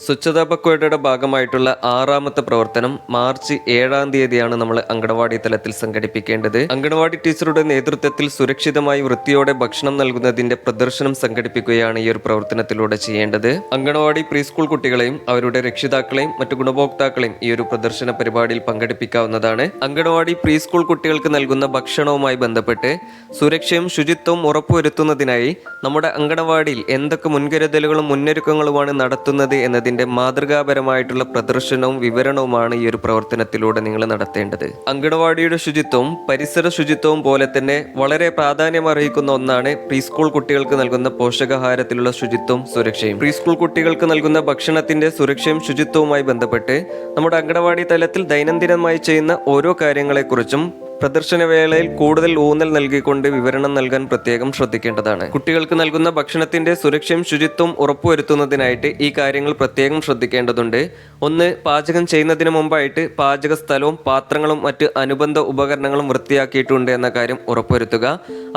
സ്വച്ഛതാ പക്വതയുടെ ഭാഗമായിട്ടുള്ള 6ാമത്തെ പ്രവർത്തനം മാർച്ച് 7-ാം തീയതിയാണ് നമ്മൾ അങ്കണവാടി തലത്തിൽ സംഘടിപ്പിക്കേണ്ടത്. അങ്കണവാടി ടീച്ചറുടെ നേതൃത്വത്തിൽ സുരക്ഷിതമായി വൃത്തിയോടെ ഭക്ഷണം നൽകുന്നതിന്റെ പ്രദർശനം സംഘടിപ്പിക്കുകയാണ് ഈ ഒരു പ്രവർത്തനത്തിലൂടെ ചെയ്യേണ്ടത്. അങ്കണവാടി പ്രീ സ്കൂൾ കുട്ടികളെയും അവരുടെ രക്ഷിതാക്കളെയും മറ്റു ഗുണഭോക്താക്കളെയും ഈ ഒരു പ്രദർശന പരിപാടിയിൽ പങ്കെടുപ്പിക്കാവുന്നതാണ്. അങ്കണവാടി പ്രീ സ്കൂൾ കുട്ടികൾക്ക് നൽകുന്ന ഭക്ഷണവുമായി ബന്ധപ്പെട്ട് സുരക്ഷയും ശുചിത്വവും ഉറപ്പുവരുത്തുന്നതിനായി നമ്മുടെ അങ്കണവാടിയിൽ എന്തൊക്കെ മുൻകരുതലുകളും മുന്നൊരുക്കങ്ങളുമാണ് നടത്തുന്നത് എന്നതിന്റെ മാതൃകാപരമായിട്ടുള്ള പ്രദർശനവും വിവരണവുമാണ് ഈ ഒരു പ്രവർത്തനത്തിലൂടെ നിങ്ങൾ നടത്തേണ്ടത്. അങ്കണവാടിയുടെ ശുചിത്വവും പരിസര ശുചിത്വവും പോലെ തന്നെ വളരെ പ്രാധാന്യം അർഹിക്കുന്ന ഒന്നാണ് പ്രീ സ്കൂൾ കുട്ടികൾക്ക് നൽകുന്ന പോഷകാഹാരത്തിലുള്ള ശുചിത്വവും സുരക്ഷയും. പ്രീ സ്കൂൾ കുട്ടികൾക്ക് നൽകുന്ന ഭക്ഷണത്തിന്റെ സുരക്ഷയും ശുചിത്വവുമായി ബന്ധപ്പെട്ട് നമ്മുടെ അങ്കണവാടി തലത്തിൽ ദൈനംദിനമായി ചെയ്യുന്ന ഓരോ കാര്യങ്ങളെക്കുറിച്ചും പ്രദർശന വേളയിൽ കൂടുതൽ ഊന്നൽ നൽകിക്കൊണ്ട് വിവരണം നൽകാൻ പ്രത്യേകം ശ്രദ്ധിക്കേണ്ടതാണ്. കുട്ടികൾക്ക് നൽകുന്ന ഭക്ഷണത്തിന്റെ സുരക്ഷയും ശുചിത്വവും ഉറപ്പുവരുത്തുന്നതിനായിട്ട് ഈ കാര്യങ്ങൾ പ്രത്യേകം ശ്രദ്ധിക്കേണ്ടതുണ്ട്. ഒന്ന്, പാചകം ചെയ്യുന്നതിന് മുമ്പായിട്ട് പാചക സ്ഥലവും പാത്രങ്ങളും മറ്റ് അനുബന്ധ ഉപകരണങ്ങളും വൃത്തിയാക്കിയിട്ടുണ്ട് എന്ന കാര്യം ഉറപ്പുവരുത്തുക.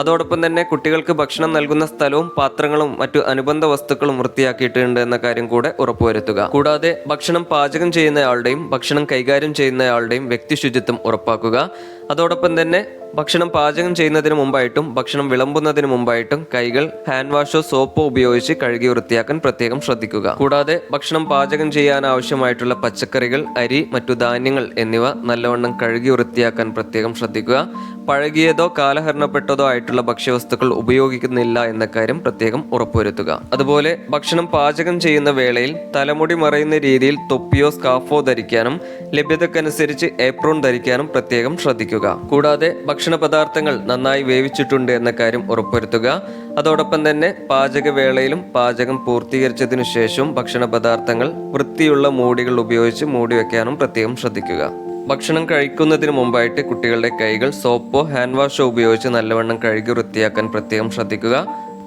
അതോടൊപ്പം തന്നെ കുട്ടികൾക്ക് ഭക്ഷണം നൽകുന്ന സ്ഥലവും പാത്രങ്ങളും മറ്റു അനുബന്ധ വസ്തുക്കളും വൃത്തിയാക്കിയിട്ടുണ്ട് എന്ന കാര്യം കൂടെ ഉറപ്പുവരുത്തുക. കൂടാതെ ഭക്ഷണം പാചകം ചെയ്യുന്നയാളുടെയും ഭക്ഷണം കൈകാര്യം ചെയ്യുന്നയാളുടെയും വ്യക്തി ശുചിത്വം ഉറപ്പാക്കുക. അതോടൊപ്പം തന്നെ ഭക്ഷണം പാചകം ചെയ്യുന്നതിന് മുമ്പായിട്ടും ഭക്ഷണം വിളമ്പുന്നതിന് മുമ്പായിട്ടും കൈകൾ ഹാൻഡ് വാഷോ സോപ്പോ ഉപയോഗിച്ച് കഴുകി വൃത്തിയാക്കാൻ പ്രത്യേകം ശ്രദ്ധിക്കുക. കൂടാതെ ഭക്ഷണം പാചകം ചെയ്യാൻ ആവശ്യമായിട്ടുള്ള പച്ചക്കറികൾ, അരി, മറ്റു ധാന്യങ്ങൾ എന്നിവ നല്ലവണ്ണം കഴുകി വൃത്തിയാക്കാൻ പ്രത്യേകം ശ്രദ്ധിക്കുക. പഴകിയതോ കാലഹരണപ്പെട്ടതോ ആയിട്ടുള്ള ഭക്ഷ്യവസ്തുക്കൾ ഉപയോഗിക്കുന്നില്ല എന്ന കാര്യം പ്രത്യേകം ഉറപ്പുവരുത്തുക. അതുപോലെ ഭക്ഷണം പാചകം ചെയ്യുന്ന വേളയിൽ തലമുടി മറയുന്ന രീതിയിൽ തൊപ്പിയോ സ്കാർഫോ ധരിക്കാനും ലഭ്യതക്കനുസരിച്ച് ഏപ്രോൺ ധരിക്കാനും പ്രത്യേകം ശ്രദ്ധിക്കുക. കൂടാതെ ഭക്ഷണ പദാർത്ഥങ്ങൾ നന്നായി വേവിച്ചിട്ടുണ്ട് എന്ന കാര്യം ഉറപ്പുവരുത്തുക. അതോടൊപ്പം തന്നെ പാചകവേളയിലും പാചകം പൂർത്തീകരിച്ചതിനു ശേഷവും ഭക്ഷണ പദാർത്ഥങ്ങൾ വൃത്തിയുള്ള മൂടികൾ ഉപയോഗിച്ച് മൂടി വെക്കാനും പ്രത്യേകം ശ്രദ്ധിക്കുക. ഭക്ഷണം കഴിക്കുന്നതിന് മുമ്പായിട്ട് കുട്ടികളുടെ കൈകൾ സോപ്പോ ഹാൻഡ് വാഷോ ഉപയോഗിച്ച് നല്ലവണ്ണം കഴുകി വൃത്തിയാക്കാൻ പ്രത്യേകം ശ്രദ്ധിക്കുക.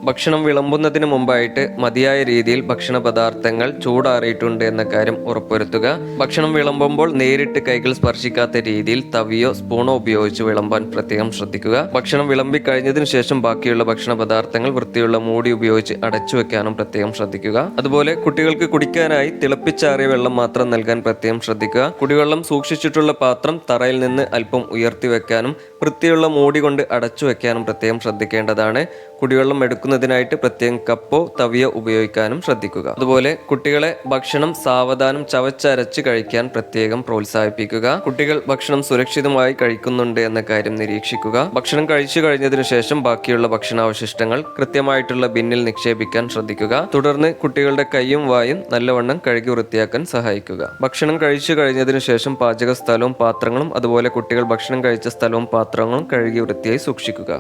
ഭക്ഷണം വിളമ്പുന്നതിന് മുമ്പായിട്ട് മതിയായ രീതിയിൽ ഭക്ഷണ പദാർത്ഥങ്ങൾ ചൂടാറിയിട്ടുണ്ട് എന്ന കാര്യം ഉറപ്പുവരുത്തുക. ഭക്ഷണം വിളമ്പുമ്പോൾ നേരിട്ട് കൈകൾ സ്പർശിക്കാത്ത രീതിയിൽ തവിയോ സ്പൂണോ ഉപയോഗിച്ച് വിളമ്പാൻ പ്രത്യേകം ശ്രദ്ധിക്കുക. ഭക്ഷണം വിളമ്പി കഴിഞ്ഞതിന് ശേഷം ബാക്കിയുള്ള ഭക്ഷണ പദാർത്ഥങ്ങൾ വൃത്തിയുള്ള മൂടി ഉപയോഗിച്ച് അടച്ചു വെക്കാനും പ്രത്യേകം ശ്രദ്ധിക്കുക. അതുപോലെ കുട്ടികൾക്ക് കുടിക്കാനായി തിളപ്പിച്ചാറിയ വെള്ളം മാത്രം നൽകാൻ പ്രത്യേകം ശ്രദ്ധിക്കുക. കുടിവെള്ളം സൂക്ഷിച്ചിട്ടുള്ള പാത്രം തറയിൽ നിന്ന് അല്പം ഉയർത്തി വെക്കാനും വൃത്തിയുള്ള മൂടി കൊണ്ട് അടച്ചു വെക്കാനും പ്രത്യേകം ശ്രദ്ധിക്കേണ്ടതാണ്. കുടിവെള്ളം എടുക്കുന്നതിനായിട്ട് പ്രത്യേകം കപ്പോ തവിയോ ഉപയോഗിക്കാനും ശ്രദ്ധിക്കുക. അതുപോലെ കുട്ടികളെ ഭക്ഷണം സാവധാനം ചവച്ചരച്ച് കഴിക്കാൻ പ്രത്യേകം പ്രോത്സാഹിപ്പിക്കുക. കുട്ടികൾ ഭക്ഷണം സുരക്ഷിതമായി കഴിക്കുന്നുണ്ട് എന്ന കാര്യം നിരീക്ഷിക്കുക. ഭക്ഷണം കഴിച്ചു കഴിഞ്ഞതിനു ശേഷം ബാക്കിയുള്ള ഭക്ഷണാവശിഷ്ടങ്ങൾ കൃത്യമായിട്ടുള്ള ബിന്നിൽ നിക്ഷേപിക്കാൻ ശ്രദ്ധിക്കുക. തുടർന്ന് കുട്ടികളുടെ കൈയും വായും നല്ലവണ്ണം കഴുകി വൃത്തിയാക്കാൻ സഹായിക്കുക. ഭക്ഷണം കഴിച്ചു കഴിഞ്ഞതിനു ശേഷം പാചക സ്ഥലവും പാത്രങ്ങളും അതുപോലെ കുട്ടികൾ ഭക്ഷണം കഴിച്ച സ്ഥലവും പാത്രങ്ങളും കഴുകി വൃത്തിയായി സൂക്ഷിക്കുക.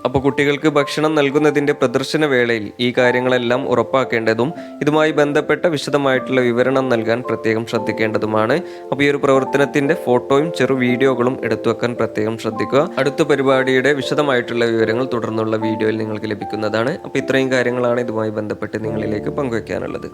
അപ്പോൾ കുട്ടികൾക്ക് ഭക്ഷണം നൽകുന്നതിൻ്റെ പ്രദർശന വേളയിൽ ഈ കാര്യങ്ങളെല്ലാം ഉറപ്പാക്കേണ്ടതും ഇതുമായി ബന്ധപ്പെട്ട വിശദമായിട്ടുള്ള വിവരണം നൽകാൻ പ്രത്യേകം ശ്രദ്ധിക്കേണ്ടതുമാണ്. അപ്പോൾ ഈ ഒരു പ്രവർത്തനത്തിൻ്റെ ഫോട്ടോയും ചെറു വീഡിയോകളും എടുത്തു വെക്കാൻ പ്രത്യേകം ശ്രദ്ധിക്കുക. അടുത്ത പരിപാടിയുടെ വിശദമായിട്ടുള്ള വിവരങ്ങൾ തുടർന്നുള്ള വീഡിയോയിൽ നിങ്ങൾക്ക് ലഭിക്കുന്നതാണ്. അപ്പോൾ ഇത്രയും കാര്യങ്ങളാണ് ഇതുമായി ബന്ധപ്പെട്ട് നിങ്ങളിലേക്ക് പങ്കുവയ്ക്കാനുള്ളത്.